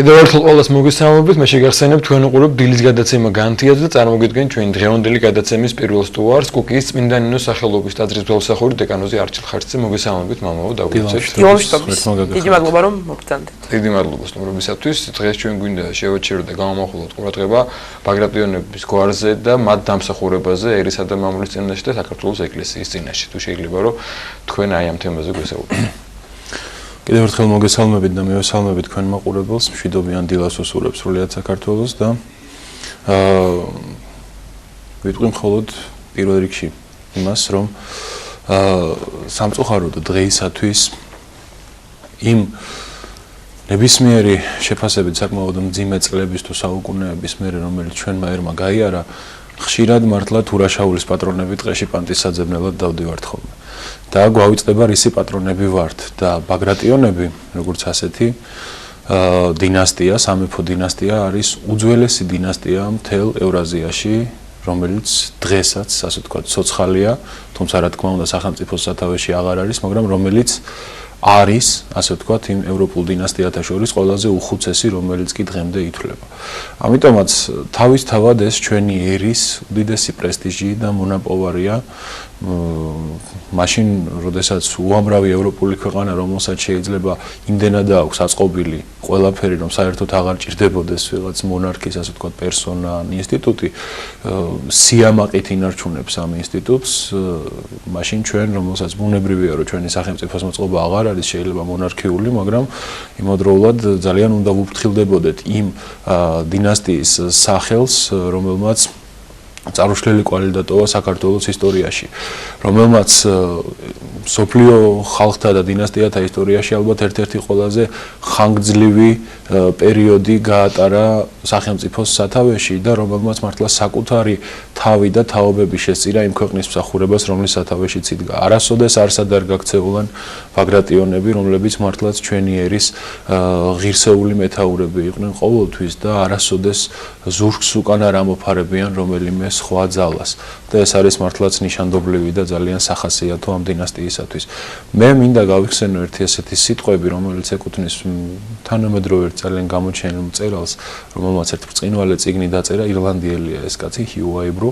კიდევ ერთხელ ყველას მოგესალმებით, მე შეგახსენებთ თქვენ უყურებთ დილის გადაცემა განთიადზე და წარმოგიდგენთ ჩვენი დღევანდელი გადაცემის პირველ სტუარს კუკიის წმინდა ნინოს სახელობის ტაძრის მგზავრსახური დეკანოზი არჩილ ხარჯზე მოგესალმებით მამაო დაგვიწევთ. დიდი მადლობა რომ მოგწანდეთ. დიდი მადლობა სტუმრობისათვის. დღეს ჩვენ გვინდა შევაჩეროთ და გამოვახვილოთ ყურადღება ბაგრატიონების გვარზე და მათ დამსახურებაზე ერისა და მამულის წინაშე და საქართველოს ეკლესიის წინაშე. თუ შეიძლება რომ თქვენ აი ამ თემაზე გვესაუბროთ. კიდევ ერთხელ მოგესალმებით და მივესალმებით თქვენ მაყურებელს, მშვიდობიან დილას უსურვებს სრულიად საქართველოს და ვიტყვი მხოლოდ პირველ რიგში იმას, რომ სამწუხაროდ დღეისათვის იმ ნებისმიერი შეფასებით საკმაოდ მძიმე წლების თუ საუკუნეების მერე, რომელიც ჩვენმა ერმა გაიარა, ხშირად მართლა თურაშაულის პატრონები ტყეში პანტისაძებნელად დავდივართ ხოლმე. და გვავიწყდება რისი პატრონები ვართ და ბაგრატიონები, როგორც ასეთი დინასტია, სამეფო დინასტია არის უძველესი დინასტია მთელ ევრაზიაში, რომელიც დღესაც, ასე ვთქვათ, ცოცხალია, თუმცა რა თქმა უნდა სახელმწიფოს სათავეში აღარ არის, მაგრამ რომელიც არის, ასე ვთქვათ, იმ ევროპულ დინასტიათა შორის ყველაზე უხუცესი, რომელიც კი დღემდე ითვლება. ამიტომაც თავისთავად ეს ჩვენი ერის უდიდესი პრესტიჟი და მონაპოვარია მაშინ, როდესაც უამრავი ევროპული ქვეყანა, რომელსაც შეიძლება იმდენად აქვს აწყობილი ყველაფერი, რომ საერთოდ აღარ ჭირდებოდეს ვიღაც მონარქის, ასე ვთქვათ, პერსონა ან ინსტიტუტი, სიამაყით ინარჩუნებს ამ ინსტიტუტს, მაშინ ჩვენ, რომელსაც ბუნებრივია, რომ ჩვენი სახელმწიფოს მოწყობა აღარ არის შეიძლება მონარქიული, მაგრამ იმავდროულად ძალიან უნდა ვუფრთხილდებოდეთ იმ დინასტიის სახელს, რომელმაც წარუშლელი კვალი დატოვა საქართველოს ისტორიაში, რომელმაც სოფლიო ხალხთა და დინასტიათა ისტორიაში ალბათ ერთ-ერთი ყველაზე ხანგრძლივი პერიოდი გაატარა სახელმწიფოს სათავეში და რომელმაც მართლა საკუთარი თავი და თაობები შესწირა იმ ქვეყნის მსახურებას, რომლის სათავეშიც იდგა. არასოდეს არსად არ გაქცეულან ბაგრატიონები, რომლებიც მართლაც ჩვენი ერის ღირსეული მეთაურები იყვნენ ყოველთვის და არასოდეს ზურგს უკან არ ამოფარებიან რომელიმე სხვა ძალას. და ეს არის მართლაც ნიშანდობლივი და ძალიან სახასიათო ამ დინასტიისათვის. მე მინდა გავიხსენო ერთი ასეთი სიტყვები, რომელიც ეკუთვნის თანამედროვე ძალიან გამოჩენილ მწერალს, რომელმაც ერთ ბრწყინვალე წიგნი დაწერა, ირლანდიელია ეს კაცი, ჰიუ აიბრუ,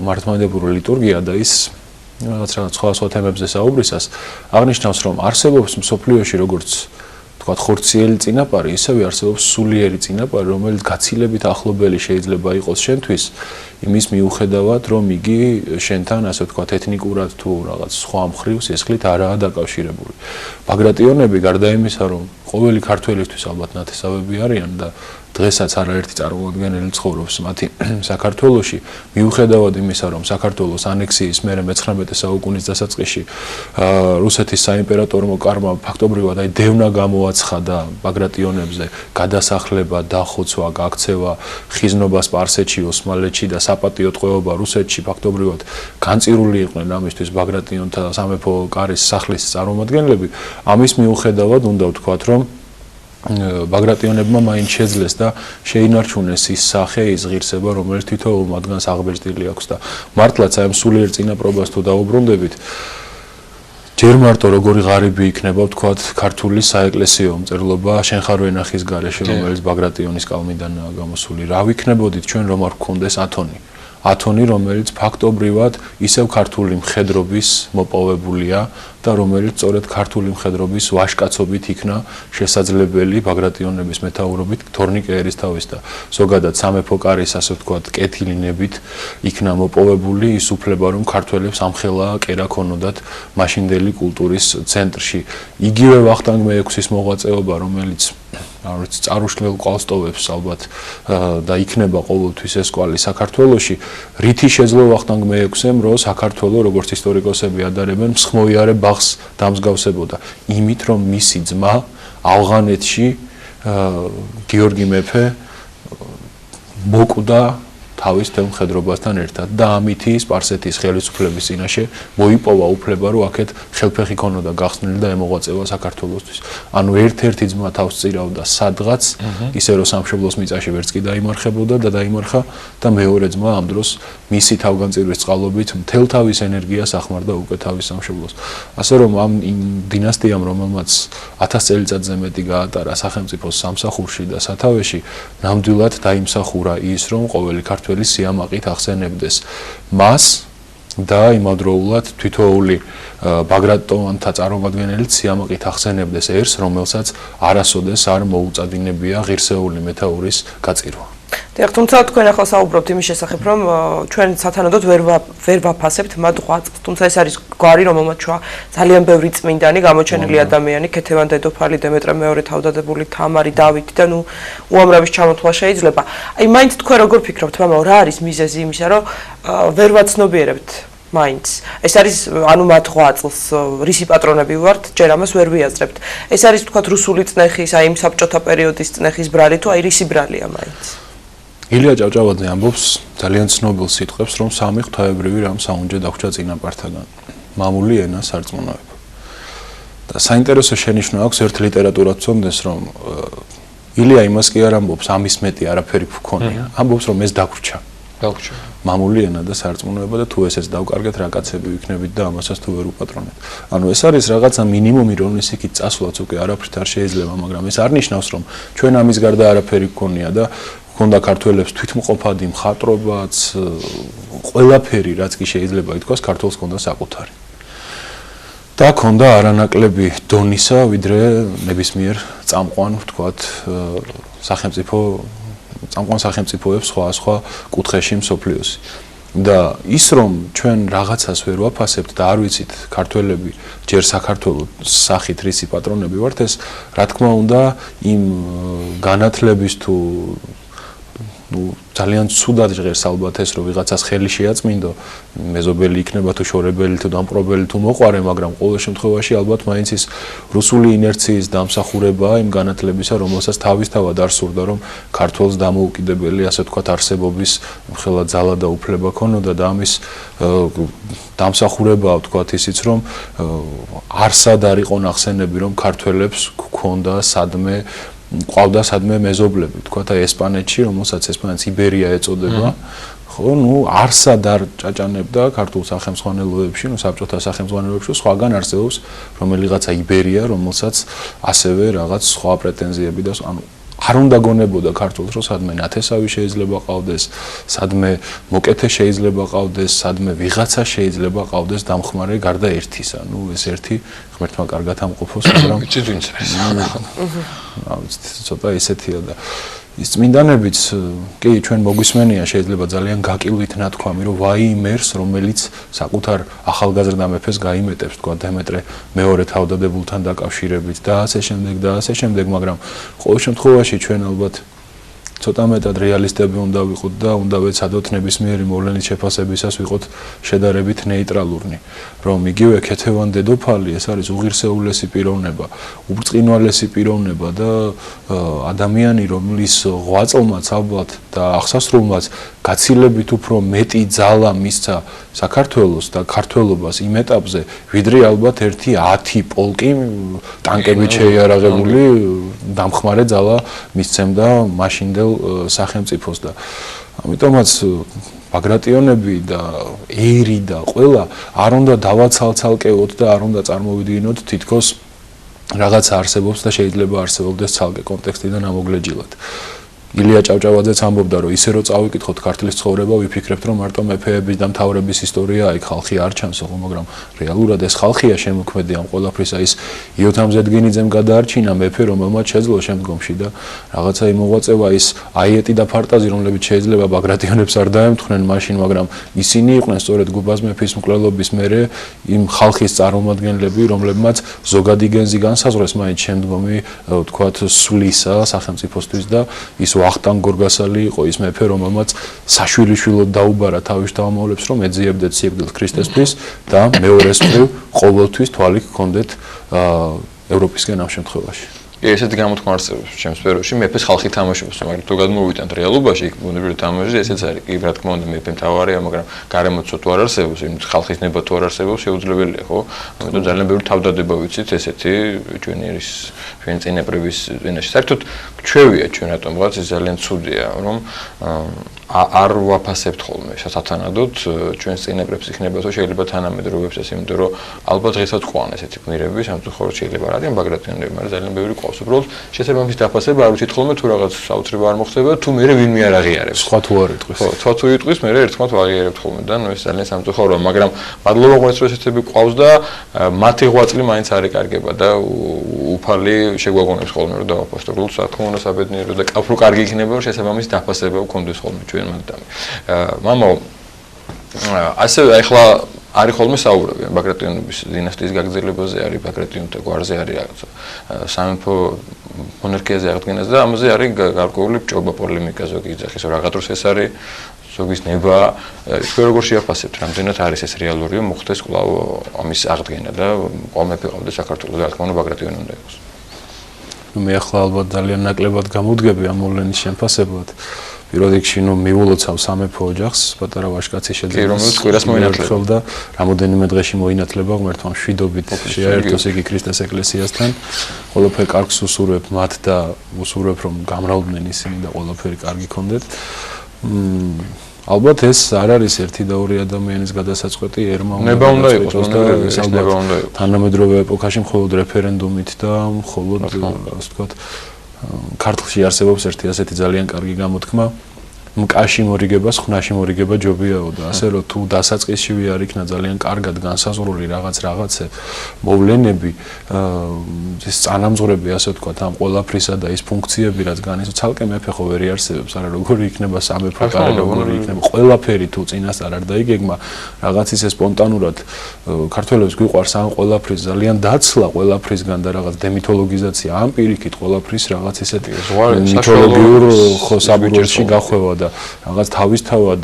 მართლმადიდებლური ლიტურგია და ის რაღაც სხვა თემებზე საუბრისას აღნიშნავს, რომ არსებობს მსოფლიოში როგორც თქვათ ხორციელი წინაპარი, ისევე არსებობს სულიერი წინაპარი, რომელიც გაცილებით ახლობელი შეიძლება იყოს შენთვის, იმის მიუხედავად, რომ იგი შენთან, ასე ვთქვათ, ეთნიკურად თუ რაღაც სხვა მხრივ სისხლით არაა დაკავშირებული. ბაგრატიონები გარდა იმისა, რომ ყოველი ქართველისთვის ალბათ ნათესავები არიან და დღესაც არაერთი წარმოადგენელი ცხოვრობს მათი საქართველოში, მიუხედავად იმისა, რომ საქართველოს ანექსიის მერე მე-19 საუკუნის დასაწყისში რუსეთის საიმპერატორო კარმა ფაქტობრივად აი დევნა გამოაცხადა ბაგრატიონებზე გადასახლება, დახოცვა, გაქცევა, ხიზნობა სპარსეთში, ოსმალეთში და საპატიო ტყვეობა რუსეთში ფაქტობრივად განწირული იყვნენ ამისთვის ბაგრატიონთა სამეფო კარის სახლის წარმომადგენლები. ამის მიუხედავად უნდა ვთქვათ, რომ ბაგრატიონებმა მაინც შეძლეს და შეინარჩუნეს ის სახე, ის ღირსება, რომელიც თითოეულ მათგანს აღბეჭდილი აქვს და მართლაც აი ამ სულიერ წინაპრობას თუ დაუბრუნდებით, ჯერ მარტო როგორი ღარიბი იქნება, ვთქვათ, ქართული საეკლესიო მწერლობა შენხარ ვენახის გარეშე, რომელიც ბაგრატიონის კალმიდან გამოსული. რა ვიქნებოდით ჩვენ, რომ არ გქონდეს ათონი, რომელიც ფაქტობრივად ისევ ქართული მხედრობის მოპოვებულია და რომელიც სწორედ ქართული მხედრობის ვაჟკაცობით იქნა შესაძლებელი ბაგრატიონების მეთაურობით თორნიკე ერისთავის და ზოგადად სამეფო კარის, ასე ვთქვათ, კეთილინებით იქნა მოპოვებული ის უფლება, რომ ქართველებს ამხელა კერა ქონოდათ მაშინდელი კულტურის ცენტრში. იგივე ვახტანგ მე-6-ის მოღვაწეობა, რომელიც წარუშლელ კვალს ტოვებს ალბათ და იქნება ყოველთვის ეს კვალი საქართველოში, რითი შეძლო ვახტანგ მე-6-ემ, რომ საქართველო, როგორც ისტორიკოსები ადარებენ, მსხმოიარე ბაღს დამსგავსებოდა. იმით, რომ მისი ძმა ავღანეთში გიორგი მეფე მოკვდა თავის თელ მხედრობასთან ერთად და ამითი სპარსეთის ხელისუფლების წინაშე მოიპოვა უფლება, რომ აქეთ ხელფეხი ქონოდა გახსნილი და ემოღვაწევა საქართველოსთვის. ანუ ერთ-ერთი ძმა თავს წირავდა სადღაც, ისე რომ სამშობლოს მიწაში ვერც კი დაიმარხებოდა და დაიმარხა და მეორე ძმა ამ დროს მისი თავგანწირვის წყალობით მთელ თავის ენერგიას ახმარდა უკვე თავის სამშობლოს. ასე რომ ამ დინასტიამ, რომელმაც 1000 წელიწადზე მეტი გაატარა სახელმწიფოს სამსახურში და სათავეში, ნამდვილად დაიმსახურა ის, რომ ყოველი ქართველი სიამაყით ახსენებდეს მას და იმავდროულად თითოეული ბაგრატონთა წარმომადგენელი სიამაყით ახსენებდეს ერს, რომელსაც არასოდეს არ მოუწადინებია ღირსეული მეთაურის გაწირვა. თუმცა თქვენ ახლა საუბრობთ იმის შესახებ, რომ ჩვენ სათანადოდ ვერ ვაფასებთ მათ ღვაწლს, თუმცა ეს არის გვარი, რომელმაც ჩვენ ძალიან ბევრი წმინდანი, გამოჩენილი ადამიანი, ქეთევან დედოფალი, დემეტრე მეორე თავდადებული, თამარი, დავითი და უამრავის ჩამოთვლა შეიძლება. აი მაინც თქვენ როგორ ფიქრობთ, მამაო, რა არის მიზეზი იმისა, რომ ვერ ვაცნობიერებთ მაინც. ეს არის ანუ მათ ღვაწლს, რისი პატრონები ვართ, ჯერ ამას ვერ ვიაზრებთ. ეს არის თქვათ რუსული წნეხის, აი იმ საბჭოთა პერიოდის წნეხის ბრალი თუ აი რისი ბრალია მაინც? ილია ჭავჭავაძე ამბობს ძალიან ცნობილ სიტყვებს, რომ სამი ღვთაებრივი რამ საუნჯე დაგვჭა წინაპართაგან. მამული ენა სარწმუნოება. და საინტერესო შენიშვნა აქვს ერთ ლიტერატურად ვცომდეს, რომ ილია იმას კი არ ამბობს, ამის მეტი არაფერი გქონია. ამბობს, რომ ეს დაგვჭა. მამული ენა და სარწმუნოება და თუ ესეც დავკარგეთ, რა კაცები ვიქნებით და ამასაც თუ ვერ უპატრონებთ. ანუ ეს არის რაღაცა მინიმუმი, რომლის იქით წასვლაც უკვე არაფრით არ შეიძლება, მაგრამ ეს არ ნიშნავს, რომ ჩვენ ამის გარდა არაფერი გქონია და ქონდა ქართველებს თვითმყოფადი მხატვრობაც, ყველაფერი, რაც კი შეიძლება ითქვას, ქართველს ქონდა საკუთარი. და ქონდა არანაკლები დონისა, ვიდრე ნებისმიერ წამყვან, ვთქვათ, წამყვან სახელმწიფოებს სხვა კუთხეში მსოფლიოსი. და ის რომ ჩვენ რაღაცას ვერ ვაფასებთ და არ ვიცით ქართველები ჯერ საქართველოს სახით რისი პატრონები ვართ, ეს რა თქმა უნდა იმ განათლების თუ ძალიან ცუდად ჟღერს ალბათ ეს, რომ ვიღაცას ხელი შეაწმინდო, მეზობელი იქნება თუ შორებელი თუ დამპყრობელი თუ მოყვარე, მაგრამ ყოველ შემთხვევაში ალბათ მაინც ის რუსული ინერციის დამსახურებაა იმ განათლებისა, რომელსაც თავისთავად არ სურდა, რომ ქართველს დამოუკიდებელი, ასე ვთქვათ, არსებობის ხელა ძალა და უფლება ქონოდა და ამის დამსახურებაა, ვთქვათ, ისიც, რომ არსად არ იყო ნახსენები, რომ ქართველებს გქონდა ყავდა სადმე მეზობლები, თქვათ აი ესპანეთში, რომელსაც ესპანეთს იბერია ეწოდება, ხო, არსად არ ჭაჭანებდა ქართულ სახელმძღვანელოებში, საბჭოთა სახელმძღვანელოებში, სხვაგან არსებობს რომელიღაცა იბერია, რომელსაც ასევე რაღაც სხვა პრეტენზიები და არ უნდა გონებოდა ქართულს, რომ სადმე ნათესავი შეიძლება ყავდეს, სადმე მოკეთე შეიძლება ყავდეს, სადმე ვიღაცა შეიძლება ყავდეს დამხმარე გარდა ერთისა. ეს ერთი ღმერთმა კარგად ამყოფოს, მაგრამ ვიცით ვინც არის. ცოტა ისეთია და ის წმინდანებიც კი ჩვენ მოგვისმენია შეიძლება ძალიან გაკილვით ნათქვამი, რომ ვაიმერს, რომელიც საკუთარ ახალგაზრდა მეფეს გაიმეტებს, თქვა დემეტრე მეორე თავდადებულთან დაკავშირებით და ასე შემდეგ, მაგრამ ყოველ შემთხვევაში ჩვენ ალბათ ცოტა მეტად რეალისტები უნდა ვიყოთ და უნდა ვეცადოთ ნებისმიერი მოვლენის შეფასებისას ვიყოთ შედარებით ნეიტრალურნი, რომ იგივე ქეთევან დედოფალი ეს არის უღირსეულესი პიროვნება, უბრწყინვალესი პიროვნება და ადამიანი, რომლის ღვაწლმაც ალბათ და აღსასრულმაც გაცილებით უფრო მეტი ძალა მისცა საქართველოს და ქართველობას იმ ეტაპზე, ვიდრე ალბათ ერთი 10 პოლკი ტანკებით შეიარაღებული დამხმარე ძალა მისცემდა მაშინდელ სახელმწიფოს და ამიტომაც ბაგრატიონები და ერი და ყველა არ უნდა დავაცალცალკეოთ და არ უნდა წარმოვიდგინოთ თითქოს რაღაცა არსებობს და შეიძლება არსებობდეს ცალკე კონტექსტიდან ამოგლეჯილად. ილია ჭავჭავაძეც ამბობდა, რომ ისე რომ წავიკითხოთ ქართლის ცხოვრება, ვიფიქრებთ, რომ მარტო მეფეების და მთავრების ისტორია, აი ხალხი არ ჩანს, მაგრამ რეალურად ეს ხალხია შემოქმედი ამ ყველაფრისა, ის იოთამ ზედგინიძემ გადაარჩინა მეფე, რომელმაც შეძლო შემდგომში და რაღაცა იმ მოღვაწევა ის აიეტი და ფარტაზი, რომლებიც შეიძლება ბაგრატიონებს არ დაემთხნენ მაშინ, მაგრამ ისინი იყვნენ სწორედ გუბაზ მეფის მკვლელობის მერე იმ ხალხის წარმომადგენლები, რომლებმაც ზოგადი გენზი განსაზღვრეს მაინც შემდგომი, ვთქვათ, სვლისა სახელმწიფოსთვის და ის ვახტანგ გორგასალი იყო ის მეფე, რომელმაც საშვილიშვილოდ დაუბარა თავის შთამომავლებს, რომ ეძიებდეთ სიკვდილს ქრისტესთვის და მეორეს მხრივ ყოველთვის თვალი გქონდეთ ევროპისკენ ამ შემთხვევაში. კი, ესეთი გამოთქმა არსებობს ჩემს სფეროში, მეფეს ხალხი თამაშობს, მაგრამ თუ გადმოვიტანთ რეალობაში, იქ ბუნებრივი თამაში ესეც არის. კი, რა თქმა უნდა, მეფე მთავარია, მაგრამ გარემოცო თუ არ არსებობს, იმით ხალხის ნება თუ არ არსებობს, შეუძლებელია, ხო? ამიტომ ძალიან ბევრი თავდადება ვიცით ესეთი ჩვენი წინაპრების წინაშე. საერთოდ ჩვევია ჩვენ რატომღაც ეს ძალიან ცუდია, რომ არ ვაფასებთ ხოლმე სათანადოდ ჩვენს წინაპრებს იქნება თუ შეიძლება თანამედროვეებს ეს, იმიტომ რომ ალბათ დღესაც ყვან ესეთი გმირები, სამწუხაროდ შეიძლება არ არის ბაგრატიონები, მაგრამ ძალიან ბევრი ყავს. უბრალოდ შესაბამის დაფასება არ ვიცით ხოლმე თუ რაღაც საოცრება არ მოხდება, თუ მე ვინმე არ აღიარებს. სხვა თუ არ იტყვის. ხო, სხვა თუ იტყვის, მე ერთხმად ვაღიარებთ ხოლმე და ნუ ეს ძალიან სამწუხაროა, მაგრამ მადლობა ყველას რომ ესეთები ყავს და მათი ღვაწლი მაინც არ ეკარგება და უფალი შეგვაგონებს ხოლმე რომ დავაფასო. უბრალოდ სათქმულო საბედნიერო და კაფრო კარგი იქნება რომ შესაბამის დაფასება გქონდეს ხოლმე ჩვენ მანდამი. მამო ასევე ახლა არის ხოლმე საუბრები ბაგრატიონების დინასტიის გაგრძელებაზე, არის ბაგრატიონთა გვარზე, არის რაღაცა სამეფო მონარქიაზე აღდგენას და ამაზე არის გარკვეული ჭობა პოლემიკა ზოგი იძახის რომ რაღაცას ეს არის ზოგის ნება თქვენ როგორ შეაფასებთ რამდენად არის ეს რეალური რომ მოხდეს კვლავ ამის აღდგენა და ყოველ მეფე ყავდეს საქართველოს და რა თქმა უნდა ბაგრატიონი უნდა იყოს. მე ახლა ალბათ ძალიან ნაკლებად გამოვდგები ამ მოვლენის შემფასებლად. პირველ რიგში მივულოცავ სამეფო ოჯახს, პატარა ვაჟკაცი შეძლებს რომელიც კვირას მოინათლება და რამოდენიმე დღეში მოინათლება ღმერთმა მშვიდობით შეაერთოს იგი ქრისტეს ეკლესიასთან. ყველაფერი კარგს უსურვებ მათ და უსურვებ რომ გამრავლდნენ ისინი და ყველაფერი კარგი ქონდეთ. ალბათ ეს არ არის ერთი და ორი ადამიანის გადასაწყვეტი ერმა ნება უნდა იყოს ნება უნდა იყოს თანამედროვე ეპოქაში მხოლოდ რეფერენდუმით და მხოლოდ ასე ვთქვათ ქართლში არსებობს ერთი ასეთი ძალიან კარგი გამოთქმა მკაში მორიგებას ხვნაში მორიგება ჯობიაო და ასე რომ თუ დასაწყისშივე არ იქნა ძალიან კარგად განსაზღვრული რაღაცე მოვლენები ეს წანამძღვრები ასე ვთქვათ ამ ყველაფრისა და ის ფუნქციები რაც განისო ცალკე მეფე ხო ვერ იარსებებს არა როგორი იქნება სამეფო კარი როგორი იქნება ყველაფერი თუ წინასწარ არ დაიგეგმა რაღაც ისე სპონტანურად ქართველებს გვიყვარს ამ ყველაფრის ძალიან დაცლა ყველაფრისგან და რაღაც დემითოლოგიზაცია ამ პირიქით ყველაფრის რაღაც ისეთი მითოლოგიურ ხო საბუჯერში გახვევა და რაღაც თავისთავად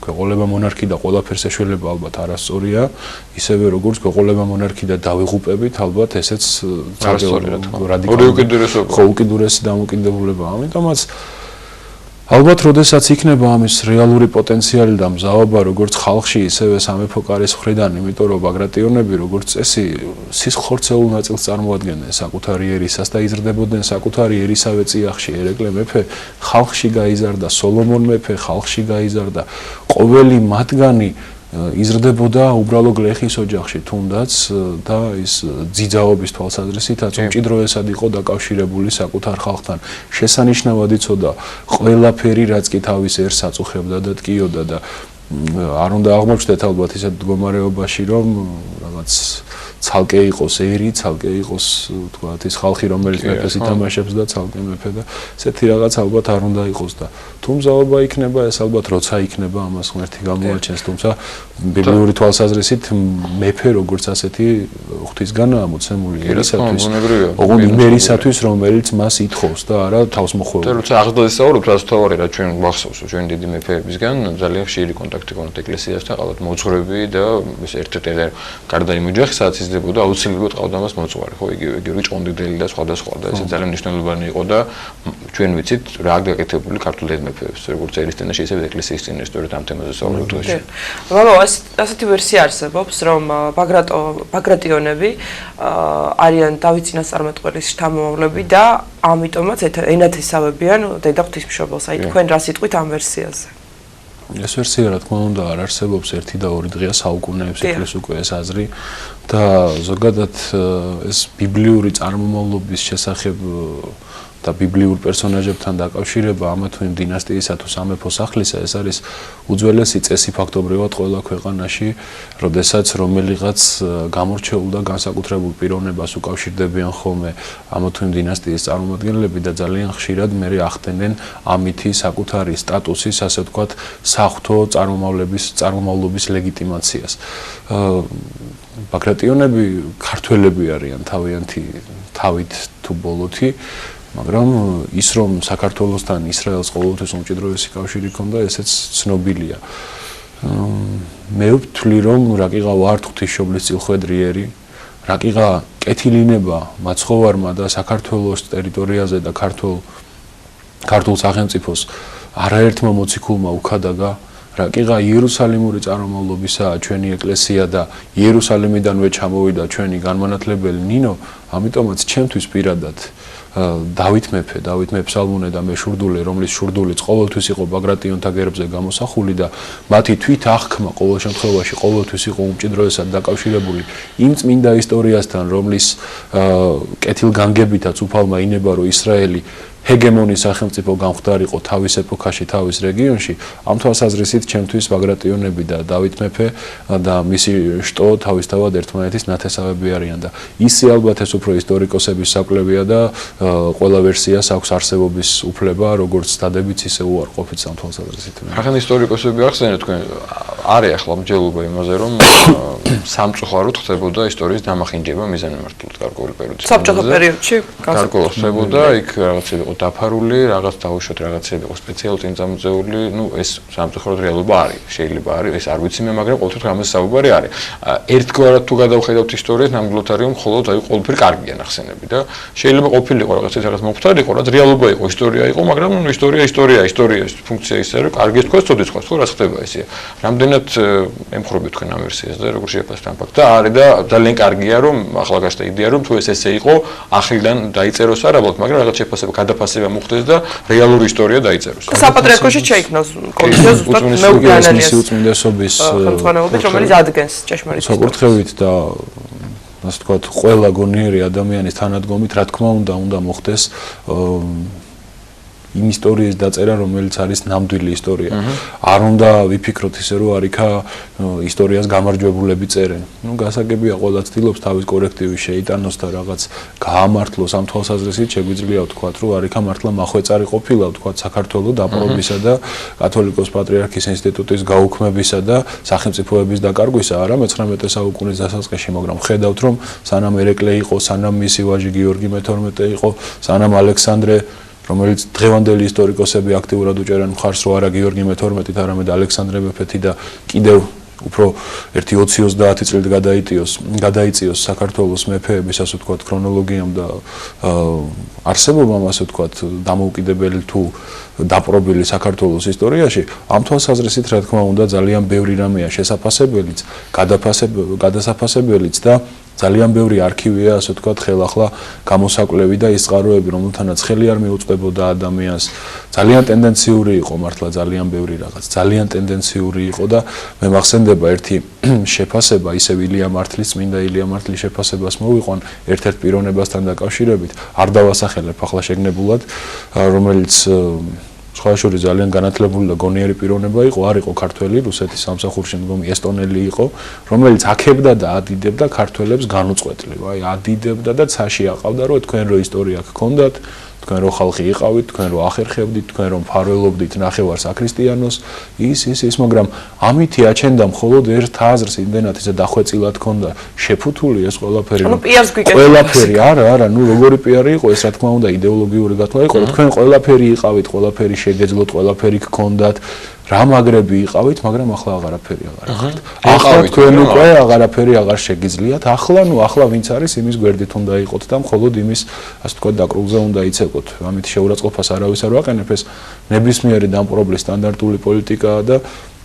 გვეყოლება მონარქი და ყველაფერს ეშველება ალბათ არასწორია ისევე როგორც გვეყოლება მონარქი და დავიღუპებით ალბათ ესეც რადიკალური ხო უკიდურესი დამოკიდებულება ამიტომაც ალბათ როდესაც იქნება ამის რეალური პოტენციალი და მზაობა როგორც ხალხში ისევე სამეფო კარის მხრიდან იმიტომ რომ ბაგრატიონები როგორც წესი სისხლხორცეულ ნაწილს წარმოადგენდნენ საკუთარი ერისას და იზრდებოდნენ საკუთარი ერისავე წიაღში ერეკლე მეფე ხალხში გაიზარდა სოლომონ მეფე ხალხში გაიზარდა ყოველი მათგანი იზრდებოდა უბრალო გლეხის ოჯახში თუნდაც და ის ძიძაობის თვალსაზრისითაც უმჭიდროესად იყო დაკავშირებული საკუთარ ხალხთან შესანიშნავად იცოდა ყველაფერი რაც კი თავის ერს აწუხებდა და ტკიოდა და არ უნდა აღმოჩნდეთ ალბათ ისეთ მდგომარეობაში რომ რაღაც ცალკე იყოს ერი ცალკე იყოს თქვათ ის ხალხი რომელიც მეფეს ითამაშებს და ცალკე მეფე და ესეთი რაღაც ალბათ არ უნდა იყოს და თუ მზაობა იქნება ეს ალბათ როცა იქნება ამას ღმერთი გამოაჩენს თუმცა ბიბლიური თვალსაზრისით მეფე როგორც ასეთი ღვთისგანაა მოცემული ერისათვის ოღონდ იმ ერისათვის რომელიც მას ითხოვს და არა თავს მოხვეულს და როცა აღდგენას საუბრობთ რაც თავარი რა ჩვენ გვახსოვს ჩვენ დიდი მეფეებისგან ძალიან ხშირი კონტაქტი გქონდათ ეკლესიასთან ყავდათ მოძღვრები და ეს ერთ-ერთი გარდა იმ ოჯახისაც იზრდებოდა აუცილებლად ყავდა მას მოძღვარი ხო იგივე გიორგი ჭყონდიდელი და სხვადასხვა და ეს ძალიან მნიშვნელოვანი იყო და ჩვენ ვიცით რა გაკეთებული ქართულ მეფეებს როგორც ერისთანაში ისე ეკლესიის წინაშე სწორედ ამ თემაზე საუბრობთ დღეს მამო ასეთი ვერსია არსებობს რომ ბაგრატიონები არიან დავით წინასწარმეტყველის შთამომავლები და ამიტომაც ენათესავებიან დედა ღვთისმშობელს აი თქვენ რა სიტყვით ამ ვერსიაზე ეს ვერსია რა თქმა უნდა არ არსებობს ერთი და ორი დღეა საუკუნეებს ეკლის უკვე ეს აზრი და ზოგადად ეს ბიბლიური წარმომავლობის შესახებ და ბიბლიურ პერსონაჟებთან დაკავშირება ამა თუ იმ დინასტიისა თუ სამეფო სახლისა ეს არის უძველესი წესი ფაქტობრივად ყველა ქვეყანაში, როდესაც რომელიღაც გამორჩეულ და განსაკუთრებულ პიროვნებას უკავშირდებიან ხოლმე ამა თუ იმ დინასტიის წარმომადგენლები და ძალიან ხშირად მერე ახდენენ ამითი საკუთარი სტატუსის, ასე ვთქვათ, საღვთო წარმომავლობის ლეგიტიმაციას. ბაგრატიონები ქართველები არიან თავით თუ ბოლოთი მაგრამ ის რომ საქართველოსთან ისრაელს ყოველთვის უმჭიდროესი კავშირი ჰქონდა, ესეც ცნობილია. მე ვთვლი რომ რაკიღა ვართ ღვთისმშობლის წილხვედრიერი რაკიღა კეთილინება მაცხოვარმა და საქართველოს ტერიტორიაზე და ქართულ სახელმწიფოს არაერთმა მოციქულმა უქადაგა რაკიღა იერუსალიმური წარმომავლობისაა ჩვენი ეკლესია და იერუსალიმიდანვე ჩამოვიდა ჩვენი განმანათლებელი ნინო, ამიტომაც ჩემთვის პირადად დავით მეფე ფსალმუნე და მე შურდული, რომლის შურდულიც ყოველთვის იყო ბაგრატიონთა გერბზე გამოსახული და მათი თვით აღქმა ყოველ შემთხვევაში ყოველთვის იყო უმჭიდროესად დაკავშირებული იმ წმინდა ისტორიასთან, რომლის კეთილგანგებითაც უფალმა ინება, რომ ისრაელი ჰეგემონი სახელმწიფო გამხდარიყო თავის ეპოქაში, თავის რეგიონში, ამ თვალსაზრისით ჩემთვის ბაგრატიონები და დავით მეფე და მისი შტო თავისთავად ერთმანეთის ნათესავები არიან და ისე ალბათ ეს უფრო ისტორიკოსების საკვლევია და ყველა ვერსიას აქვს არსებობის უფლება, როგორც დადებიც ისე უარყოფით ამ თვალსაზრისით. ახლა ისტორიკოსები ახსენეთ თქვენ არის ახლა მსჯელობა იმაზე, რომ სამწუხაროდ ხდებოდა ისტორიის დამახინჯება მიზანმიმართულად გარკვეული პერიოდის. საბჭოთა პერიოდში გარკვეულ ხდებოდა, იქ რაღაცები იყო დაფარული, რაღაც დაუშვათ რაღაცები იყო სპეციალურად წინწამოწეული, ეს სამწუხაროდ რეალობა არის. შეიძლება არის, ეს არ ვიცი მე, მაგრამ ყოველთვის რამეს საუბარი არის. ერთგვარად თუ გადავხედავთ ისტორიას, ნამდვილად არის, რომ მხოლოდ ყველაფერი კარგია ნახსენები და შეიძლება ყოფილიყო რაღაც მომხდარიყო, რაც რეალობა იყო, ისტორია იყო, მაგრამ ისტორიის ფუნქცია ისაა, რომ კარგი თქვა, ცოდი თქვა, თუ რა ხდება ესეა. რამდენად ემხრობი თქვენ ამ ვერსიას და როგორ შეფასებთ ამ ფაქტს და არის და ძალიან კარგია, რომ ახლა გასტა იდეა, რომ თუ ესე იყო, ახლიდან დაიწეროს არაბულად, მაგრამ რაღაც შეფასება გადაფასება მოხდეს და რეალური ისტორია დაიწეროს. საპატრიარქოში შეიქმნას კომისია ზუსტად მეუგანალიას უწმინდესობის ხელმძღვანელობით, რომელიც ადგენს ჭეშმარიტ საკურთხევით და ასე ვთქვათ, ყველა გონიერი ადამიანის თანადგომით, რა თქმა უნდა მოხდეს იმ ისტორიის დაწერა, რომელიც არის ნამდვილი ისტორია. არ უნდა ვიფიქროთ ისე, რომ არიქა ისტორიას გამარჯვებულები წერენ. გასაგებია, ყველა ცდილობს თავის კორექტივი შეიტანოს და რაღაც გაამართლოს ამ თვალსაზრისით, შეგვიძლია ვთქვათ, რომ არიქა მართლა მახვეწარი ყოფილა, ვთქვათ, საქართველოს დაპყრობისა და კათოლიკოს პატრიარქის ინსტიტუტის გაუქმებისა და სახელმწიფოების დაკარგვისა, არა 19 საუკუნის დასაწყისში, მაგრამ ხედავთ, რომ სანამ ერეკლე იყო, სანამ მისი ვაჟი გიორგი მე-12 იყო, სანამ ალექსანდრე, რომელიც დღევანდელი ისტორიკოსები აქტიურად უჭერენ მხარს, რომ არა გიორგი მე-12-ით, არამედ ალექსანდრე მეფეთი და კიდევ უფრო 1-20 წლით გადაიწიოს საქართველოს მეფეების, ასე ვთქვათ, ქრონოლოგიამ და არსებობამ, ასე ვთქვათ, დამოუკიდებელი თუ დაპყრობილი საქართველოს ისტორიაში, ამ თვალსაზრისით, რა თქმა უნდა, ძალიან ბევრი რამეა შესაფასებელიც, გადასაფასებელიც და ძალიან ბევრი არქივია, ასე ვთქვათ, ხელახლა გამოსაკვლევი და ის წყაროები, რომელთანაც ხელი არ მიუწყდებოდა ადამიანს, ძალიან ტენდენციური იყო, მართლა ძალიან ბევრი რაღაც, ძალიან ტენდენციური იყო და მე მახსენდება ერთი შეფასება, ისევ ილია მართლის, წმინდა ილია მართლის შეფასებას მოვიყვან ერთ-ერთ პიროვნებასთან დაკავშირებით, არ დავასახელებ ახლა შეგნებულად, რომელიც სხვა შორის ძალიან განათლებული და გონიერი პიროვნება იყო, არ იყო ქართველი, რუსეთის სამსახურში მდგომი ესტონელი იყო, რომელიც აქებდა და ადიდებდა ქართველებს განუწყვეტლივ. აი, ადიდებდა და ცაში აყავდა, რომ თქვენ რო ისტორია გქონდათ, თქვენ რო ხალხი იყავით, თქვენ რო ახერხებდით, თქვენ რო მფარველობდით ნახევარ საქრისტიანოს, ის, მაგრამ ამითი აჩენდა მხოლოდ ერთ აზრს, იმდენად ისე დახვეწილად ქონდა შეფუთული ეს ყველაფერი. ყველაფერი, არა, როგორი პიარი იყო ეს, რა თქმა უნდა, იდეოლოგიური გათვლა იყო, რომ თქვენ ყველაფერი იყავით, ყველაფერი შეგეძლოთ, ყველაფერი გქონდათ. რა მაგრები იყავით, მაგრამ ახლა აღარაფერი აღარ ახართ. ახლა თქვენ უკვე აღარაფერი აღარ შეგიძლიათ. ახლა ვინც არის, იმის გვერდით უნდა იყოთ და მხოლოდ იმის, ასე ვთქვათ, დაკრუგზე უნდა იცეკვოთ. ამით შეურაცხყოფას არავის არ ვაყენებ, ეს ნებისმიერი დამპყრობლის სტანდარტული პოლიტიკაა და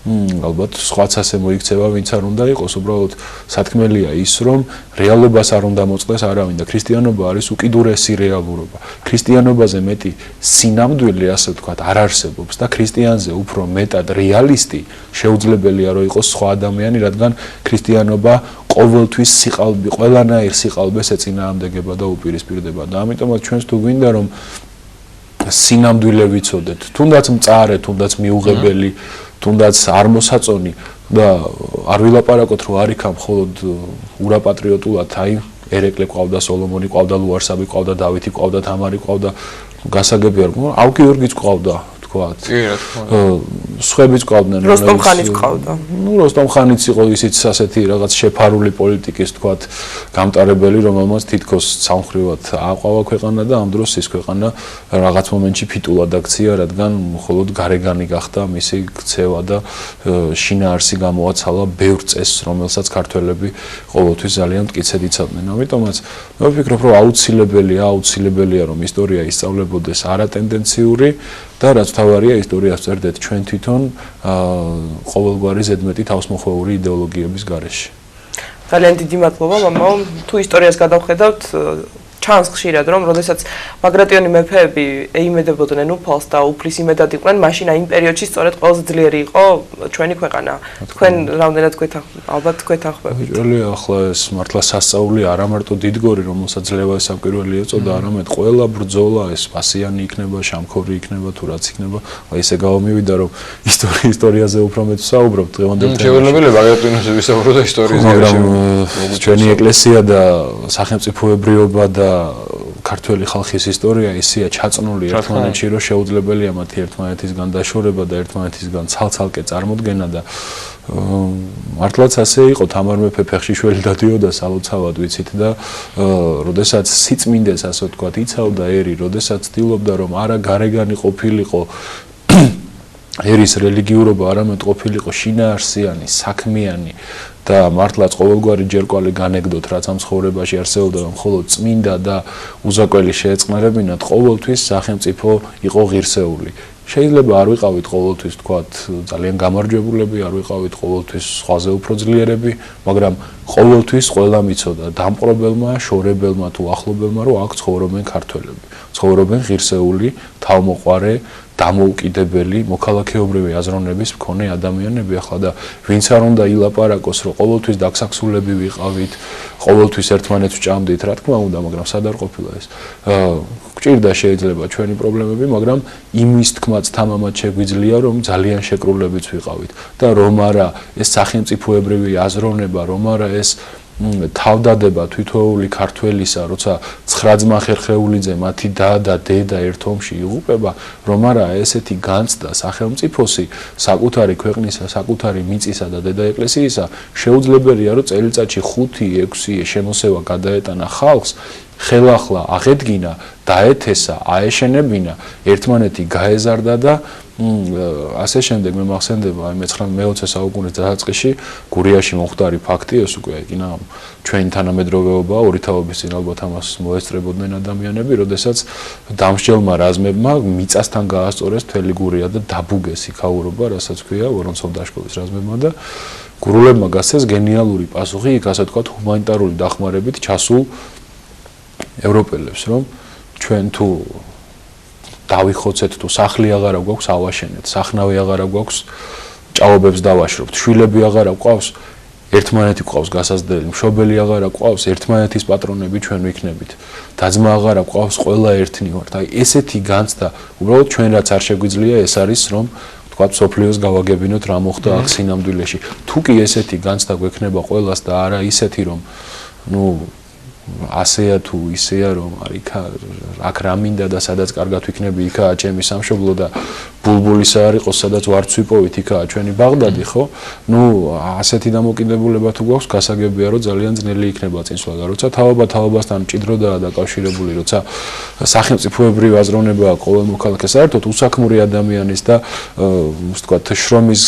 ალბათ სხვაც ასე მოიქცევა, ვინც არ უნდა იყოს, უბრალოდ სათქმელია ის, რომ რეალობას არ უნდა მოწყდეს არავინ და ქრისტიანობა არის უკიდურესი რეალურობა. ქრისტიანობაზე მეტი სინამდვილე, ასე ვთქვათ, არ არსებობს და ქრისტიანზე უფრო მეტად რეალისტი შეუძლებელია, რომ იყოს სხვა ადამიანი, რადგან ქრისტიანობა ყოველთვის ყველანაირ სიყალბეს ეწინააღმდეგება და უპირისპირდება და ამიტომაც ჩვენს თუ გვინდა რომ სინამდვილე ვიცოდეთ, თუნდაც მწარე, თუნდაც მიუღებელი, თუნდაც არ მოსაწონი და არ ვილაპარაკოთ, რომ არიქა მხოლოდ ურაპატრიოტულად, აი, ერეკლე ყავდა, სოლომონი ყავდა, ლუარსაბი ყავდა, დავითი ყავდა, თამარი ყავდა, გასაგებია, რომ აუ გიორგიც ყავდა, თქვათ. კი, რა თქმა უნდა. სხვებიც ყავდნენ. როსტომ ხანის ყავდა. ნუ როსტომ ხანიც იყო ისიც ასეთი რაღაც შეფარული პოლიტიკის თქვათ გამტარებელი, რომელმაც თითქოს სამხრივად აყვავა ქვეყანა და ამ დროს ის ქვეყანა რაღაც მომენტში ფიტულად აქცია, რადგან მხოლოდ გარეგანი გახდა მისი ქცევა და შინაარსი გამოაცალა ბევრ წესს, რომელსაც ქართველები ყოველთვის ძალიან მტკიცედ იცავდნენ. ამიტომაც მე ვფიქრობ, რომ აუცილებელია რომ ისტორია ისწავლებოდეს არატენდენციური და რაც თავარია ისტორიას წერდეთ ჩვენ თვითონ ყოველგვარი ზედმეტი თავსმოხვეული იდეოლოგიების გარეშე. ძალიან დიდი მადლობა მამაო, თუ ისტორიას გადავხედავთ ჩანს ხშირად რომ როდესაც ბაგრატიონი მეფეები ეიმედებოდნენ უფალს და უფლის იმედად იყვნენ, მაშინ იმ პერიოდში სწორედ ყველაზე ძლიერი იყო ჩვენი ქვეყანა. თქვენ რამდენად ალბათ გვეთანხმებით. პირველი ახლა ეს მართლა სასწაული არა მარტო დიდგორი, რომელსაც ძლევა საკპირველი ეწოდა, არამედ ყველა ბრძოლა ეს პასიანი იქნება, შამქორი იქნება, თუ რაც იქნება, აი ესე გავამივიდა რომ ისტორიაზე უფრო მეტ ვსაუბრობთ დღევანდელ თემაში. შეგვიძლია ბაგრატიონზე ვისაუბროთ და ისტორიის მაგრამ ჩვენი ეკლესია და სახელმწიფოებრიობა და ქართველი ხალხის ისტორია ისეა ჩაწნული ერთმანეთში, რომ შეუძლებელია მათი ერთმანეთისგან დაშორება და ერთმანეთისგან ცალ-ცალკე წარმოდგენა და მართლაც ასე იყო. თამარ მეფე ფეხშიშველი დადიოდა სალოცავად ვიცით და როდესაც სიწმინდეს ასე ვთქვათ იცავდა ერი, როდესაც ცდილობდა რომ არა გარეგანი ყოფილიყო ერის რელიგიურობა, არამედ ყოფილიყო შინაარსიანი, საქმიანი და მართლაც ყოველგვარი ჯერკვალი განეგდოთ, რაც ამ ცხოვრებაში არსებობდა, რომ მხოლოდ წმინდა და უზაკველი შეეწყნარებინათ, ყოველთვის სახელმწიფო იყო ღირსეული. შეიძლება არ ვიყავით ყოველთვის თქვათ ძალიან გამარჯვებულები, არ ვიყავით ყოველთვის სხვაზე უფრო ძლიერები, მაგრამ ყოველთვის ყველა მიცოდა დამპყრობელმა, შორებელმა თუ ახლობელმა, რომ აქ ცხოვრობენ ქართველები, ცხოვრობენ ღირსეული, თავმოყვარე, დამოუკიდებელი, მოქალაქეობრივი აზროვნების მქონე ადამიანები. ახლა და ვინც არ უნდა ილაპარაკოს, რომ ყოველთვის დაქსაქსულები ვიყავით, ყოველთვის ერთმანეთს ვჭამდით, რა თქმა უნდა, მაგრამ სად არ ყოფილა ეს. გვჭირდა შეიძლება ჩვენი პრობლემები, მაგრამ იმის თქმაც თამამად შეგვიძლია, რომ ძალიან შეკრულებიც ვიყავით და რომ არა ეს სახელმწიფოებრივი აზროვნება, რომ არა ეს თავდადება თვითოეული ქართველისა, როცა 9 ძმა ხერხეულიძე მათი და და დედა ერთ ომში იღუპება, რომ არა ესეთი განცდა სახელმწიფოსი, საკუთარი ქვეყნისა, საკუთარი მიწისა და დედაეკლესიისა შეუძლებელია, რომ წელიწადში 5-6 შემოსევა გადაეტანა ხალხს, ხელახლა აღედგინა, დაეთესა, აეშენებინა, ერთმანეთი გაეზარდა და ასე შემდეგ მე მახსენდება აი მე-20 საუკუნის დასაწყისში გურიაში მომხდარი ფაქტი ეს უკვე იქნა ჩვენი თანამედროვეობა ორი თაობის წინ ალბათ ამას მოესწრებოდნენ ადამიანები, როდესაც დამსჯელმა რაზმებმა მიწასთან გაასწორეს მთელი გურია და დაბუგეს იქაურობა, რასაც ქვია ვორონცოვ დაშკოვის რაზმებმა და გურულებმა გასცეს გენიალური პასუხი იქ ასე თქვა ჰუმანიტარული დახმარებით ჩასულ ევროპელებს, რომ ჩვენ თუ დავიხოცეთ თუ სახლი აღარა გვაქვს ავაშენეთ, სახნავი აღარა გვაქვს ჭაობებს დავაშრობთ, შვილები აღარა გვყავს, ერთმანეთი გვყავს გასაზრდელი, მშობელი აღარა გვყავს, ერთმანეთის პატრონები ჩვენ ვიქნებით. დაძმა აღარა გვყავს, ყველა ერთნი ვართ. აი ესეთი განცდა, უბრალოდ ჩვენ რაც არ შეგვიძლია ეს არის, რომ თქვათ სოფლიოს გავაგებინოთ რა მოხდა აქ სინამდვილეში. თუ კი ესეთი განცდა გვექნება ყველას და არა ისეთი, რომ ნუ ასეა თუ ისეა რომ აქ რა მინდა და სადაც კარგად ვიქნები იქაა ჩემი სამშობლო და ბულბულისა არ იყოს სადაც ვარც ვიპოვით იქაა ჩვენი ბაღდადი ხო ნუ ასეთი დამოკიდებულება თუ გვაქვს გასაგებია რომ ძალიან ძნელი იქნება წინსვლა და როცა თაობასთან მჭიდროდაა დაკავშირებული როცა სახელმწიფოებრივი აზროვნება ყოველ მოქალაქეს საერთოდ უსაქმური ადამიანის და ვთქვათ შრომის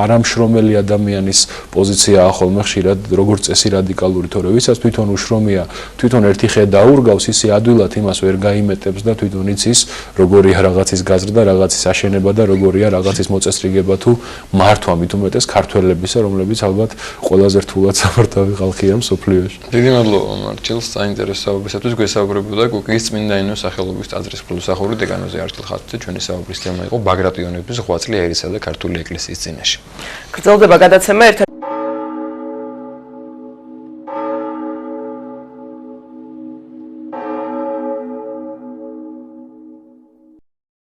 არამშრომელი ადამიანის პოზიციაა ხოლმე ხშირად როგორც წესი რადიკალური თორე ვისაც თვითონ უშრომია თვითონ ერთი ხე დაურგავს ისე ადვილად იმას ვერ გაიმეტებს და თვითონ იცის როგორია რაღაცის გაზრდა, რაღაცის აშენება და როგორია რაღაცის მოწესრიგება თუ მართვა მით უმეტეს ქართველებისა, რომლებიც ალბათ ყველაზე რთულად სამართავი ხალხია მსოფლიოში. დიდი მადლობა მარჩილს საინტერესო საუბრისათვის გვესაუბრებოდა კუკიის წმინდა ენოს სახელობის ტაძრის გულსახური დეკანოზი არჩილ ხატზე. ჩვენი საუბრის თემა იყო ბაგრატიონების ღვაწლი ერისა და ქართული ეკლესიის წინაშე. გრძელდება გადაცემა